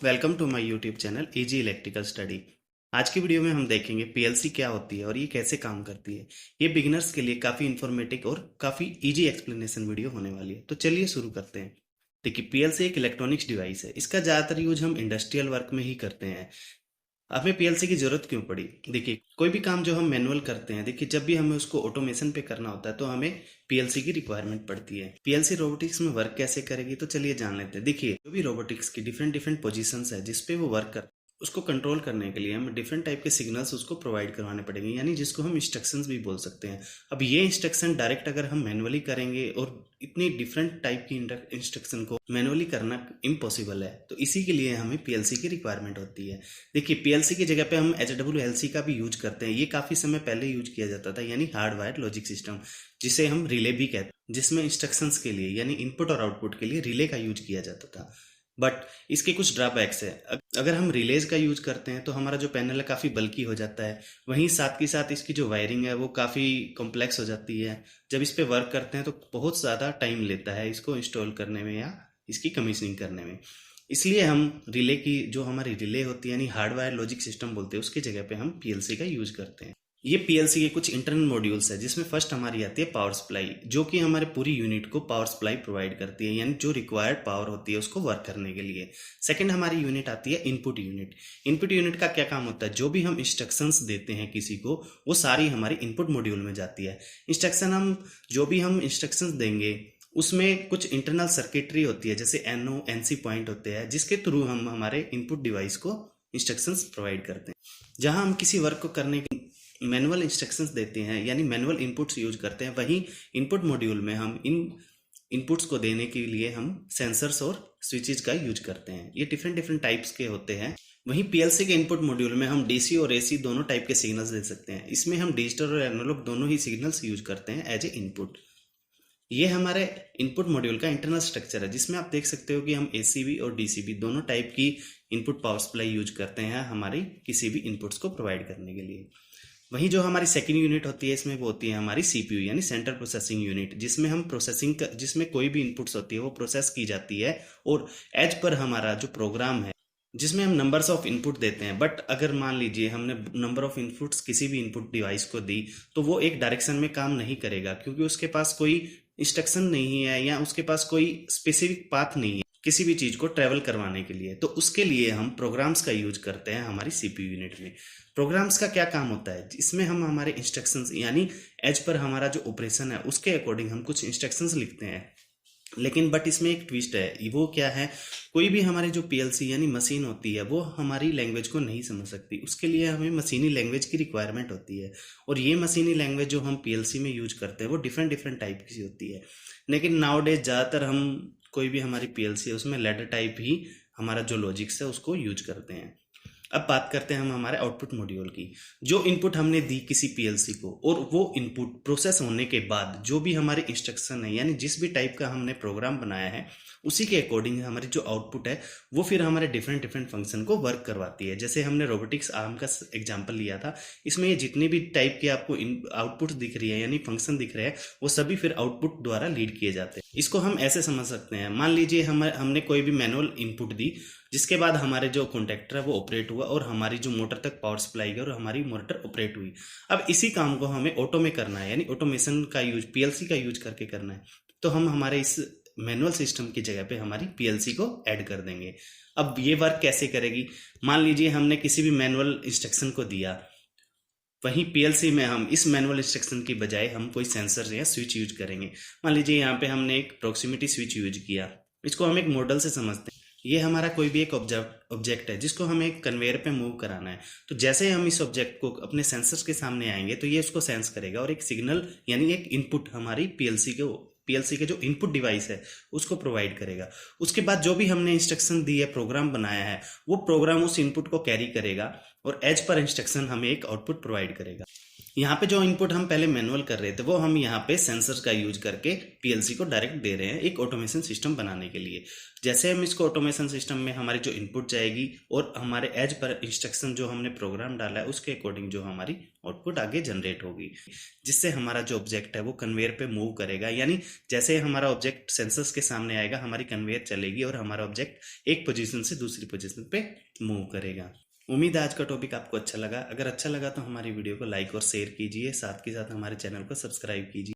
Welcome to my YouTube channel easy electrical study. आज की video में हम देखेंगे पीएलसी क्या होती है और ये कैसे काम करती है। ये बिगिनर्स के लिए काफ़ी इन्फॉर्मेटिव और काफ़ी इजी एक्सप्लेनेशन वीडियो होने वाली है। तो चलिए शुरू करते हैं। देखिए, पीएलसी एक इलेक्ट्रॉनिक्स डिवाइस है। इसका ज़्यादातर यूज हम इंडस्ट्रियल वर्क में ही करते हैं। हमें पीएलसी की जरूरत क्यों पड़ी? देखिए, कोई भी काम जो हम मैनुअल करते हैं, देखिए जब भी हमें उसको ऑटोमेशन पे करना होता है तो हमें पीएलसी की रिक्वायरमेंट पड़ती है। पीएलसी रोबोटिक्स में वर्क कैसे करेगी, तो चलिए जान लेते हैं। देखिए, जो भी रोबोटिक्स की डिफरेंट डिफरेंट पोजीशंस है जिसपे वो वर्क कर, उसको कंट्रोल करने के लिए हमें डिफरेंट टाइप के सिग्नल्स उसको प्रोवाइड करवाने पड़ेंगे, यानी जिसको हम इंस्ट्रक्शंस भी बोल सकते हैं। अब ये इंस्ट्रक्शन डायरेक्ट अगर हम मैनुअली करेंगे और इतनी डिफरेंट टाइप की इंस्ट्रक्शन को मैनुअली करना इम्पॉसिबल है, तो इसी के लिए हमें पीएलसी की रिक्वायरमेंट होती है। देखिए, पीएलसी की जगह पे हम एचडब्ल्यूएलसी का भी यूज करते हैं। ये काफी समय पहले यूज किया जाता था, यानी हार्ड वायर लॉजिक सिस्टम, जिसे हम रिले भी कहते हैं, जिसमें इंस्ट्रक्शंस के लिए यानी इनपुट और आउटपुट के लिए रिले का यूज किया जाता था। बट इसके कुछ ड्रॉबैक्स है। अगर हम रिलेज का यूज करते हैं तो हमारा जो पैनल है काफ़ी बल्की हो जाता है। वहीं साथ के साथ इसकी जो वायरिंग है वो काफ़ी कॉम्प्लेक्स हो जाती है। जब इस पे वर्क करते हैं तो बहुत ज़्यादा टाइम लेता है इसको इंस्टॉल करने में या इसकी कमीशनिंग करने में। इसलिए हम रिले की, जो हमारी रिले होती है यानी हार्डवायर लॉजिक सिस्टम बोलते हैं, उसकी जगह पे हम पीएलसी का यूज करते हैं। ये पीएलसी के कुछ इंटरनल मॉड्यूल्स है, जिसमें फर्स्ट हमारी आती है पावर सप्लाई, जो कि हमारे पूरी यूनिट को पावर सप्लाई प्रोवाइड करती है, यानी जो रिक्वायर्ड पावर होती है उसको वर्क करने के लिए। सेकंड हमारी यूनिट आती है इनपुट यूनिट। इनपुट यूनिट का क्या काम होता है? जो भी हम इंस्ट्रक्शंस देते हैं किसी को, वो सारी हमारी इनपुट मॉड्यूल में जाती है। जो भी हम इंस्ट्रक्शंस देंगे उसमें कुछ इंटरनल सर्किटरी होती है, जैसे एनओ एनसी पॉइंट होते हैं, जिसके थ्रू हम हमारे इनपुट डिवाइस को इंस्ट्रक्शंस प्रोवाइड करते हैं। जहां हम किसी वर्क को करने के मैनुअल इंस्ट्रक्शंस देते हैं यानी मैनुअल इनपुट्स यूज करते हैं, वहीं इनपुट मॉड्यूल में हम इन इनपुट्स को देने के लिए हम सेंसर्स और स्विचेज का यूज करते हैं। ये डिफरेंट डिफरेंट टाइप्स के होते हैं। वहीं पीएलसी के इनपुट मॉड्यूल में हम डीसी और एसी दोनों टाइप के सिग्नल्स दे सकते हैं। इसमें हम डिजिटल और एनालॉग दोनों ही सिग्नल्स यूज करते हैं एज ए इनपुट। ये हमारे इनपुट मॉड्यूल का इंटरनल स्ट्रक्चर है, जिसमें आप देख सकते हो कि हम एसीबी और डीसीबी दोनों टाइप की इनपुट पावर सप्लाई यूज करते हैं हमारी किसी भी इनपुट्स को प्रोवाइड करने के लिए। वहीं जो हमारी सेकंड यूनिट होती है, इसमें वो होती है हमारी सीपीयू यानी सेंट्रल प्रोसेसिंग यूनिट, जिसमें कोई भी इनपुट्स होती है वो प्रोसेस की जाती है, और एज पर हमारा जो प्रोग्राम है जिसमें हम नंबर्स ऑफ इनपुट देते हैं। बट अगर मान लीजिए हमने नंबर ऑफ इनपुट्स किसी भी इनपुट डिवाइस को दी, तो वो एक डायरेक्शन में काम नहीं करेगा, क्योंकि उसके पास कोई इंस्ट्रक्शन नहीं है या उसके पास कोई स्पेसिफिक पाथ नहीं है किसी भी चीज को ट्रेवल करवाने के लिए। तो उसके लिए हम प्रोग्राम्स का यूज करते हैं हमारी सीपीयू यूनिट में। प्रोग्राम्स का क्या काम होता है? इसमें हम हमारे इंस्ट्रक्शंस यानी एज पर हमारा जो ऑपरेशन है उसके अकॉर्डिंग हम कुछ इंस्ट्रक्शंस लिखते हैं। लेकिन बट इसमें एक ट्विस्ट है। वो क्या है? कोई भी हमारी जो पीएलसी यानी मशीन होती है वो हमारी लैंग्वेज को नहीं समझ सकती। उसके लिए हमें मशीनी लैंग्वेज की रिक्वायरमेंट होती है, और ये मशीनी लैंग्वेज जो हम पीएलसी में यूज करते हैं वो डिफरेंट डिफरेंट टाइप की होती है। लेकिन नाउ डेज ज़्यादातर हम कोई भी हमारी पीएलसी है उसमें लैडर टाइप ही हमारा जो लॉजिक्स है उसको यूज करते हैं। अब बात करते हैं हम हमारे आउटपुट मॉड्यूल की। जो इनपुट हमने दी किसी पीएलसी को, और वो इनपुट प्रोसेस होने के बाद जो भी हमारे इंस्ट्रक्शन है यानी जिस भी टाइप का हमने प्रोग्राम बनाया है, उसी के अकॉर्डिंग हमारी जो आउटपुट है वो फिर हमारे डिफरेंट डिफरेंट फंक्शन को वर्क करवाती है। जैसे हमने रोबोटिक्स आर्म का एग्जांपल लिया था, इसमें ये जितनी भी टाइप के आपको आउटपुट दिख रही है यानी फंक्शन दिख रहे हैं, वो सभी फिर आउटपुट द्वारा लीड किए जाते हैं। इसको हम ऐसे समझ सकते हैं, मान लीजिए हमने कोई भी मैनुअल इनपुट दी, जिसके बाद हमारे जो कॉन्टेक्टर है वो ऑपरेट हुआ और हमारी जो मोटर तक पावर सप्लाई गई और हमारी मोटर ऑपरेट हुई। अब इसी काम को हमें ऑटो में करना है, यानी ऑटोमेशन का यूज पीएलसी का यूज करके करना है। तो हम हमारे इस मैनुअल सिस्टम की जगह पे हमारी पीएलसी को ऐड कर देंगे। अब ये वर्क कैसे करेगी? मान लीजिए हमने किसी भी मैनुअल इंस्ट्रक्शन को दिया, वहीं पीएलसी में हम इस मैनुअल इंस्ट्रक्शन की बजाय हम कोई सेंसर या स्विच यूज करेंगे। मान लीजिए यहाँ पे हमने एक प्रॉक्सिमिटी स्विच यूज किया। इसको हम एक मॉडल से समझते हैं। ये हमारा कोई भी एक ऑब्जेक्ट है जिसको हमें एक कन्वेयर पे मूव कराना है। तो जैसे हम इस ऑब्जेक्ट को अपने सेंसर्स के सामने आएंगे तो ये उसको सेंस करेगा और एक सिग्नल यानी एक इनपुट हमारी पीएलसी के जो इनपुट डिवाइस है उसको प्रोवाइड करेगा। उसके बाद जो भी हमने इंस्ट्रक्शन दी है, प्रोग्राम बनाया है, वो प्रोग्राम उस इनपुट को कैरी करेगा और एज पर इंस्ट्रक्शन हमें एक आउटपुट प्रोवाइड करेगा। यहाँ पे जो इनपुट हम पहले मैनुअल कर रहे थे वो हम यहाँ पे सेंसर का यूज करके पीएलसी को डायरेक्ट दे रहे हैं एक ऑटोमेशन सिस्टम बनाने के लिए। जैसे हम इसको ऑटोमेशन सिस्टम में हमारी जो इनपुट जाएगी और हमारे एज पर इंस्ट्रक्शन जो हमने प्रोग्राम डाला है उसके अकॉर्डिंग जो हमारी आउटपुट आगे जनरेट होगी, जिससे हमारा जो ऑब्जेक्ट है वो कन्वेयर पे मूव करेगा। यानी जैसे हमारा ऑब्जेक्ट सेंसर्स के सामने आएगा हमारी कन्वेयर चलेगी और हमारा ऑब्जेक्ट एक पोजीशन से दूसरी पोजीशन पे मूव करेगा। उम्मीद है आज का टॉपिक आपको अच्छा लगा। अगर अच्छा लगा तो हमारी वीडियो को लाइक और शेयर कीजिए, साथ के साथ हमारे चैनल को सब्सक्राइब कीजिए।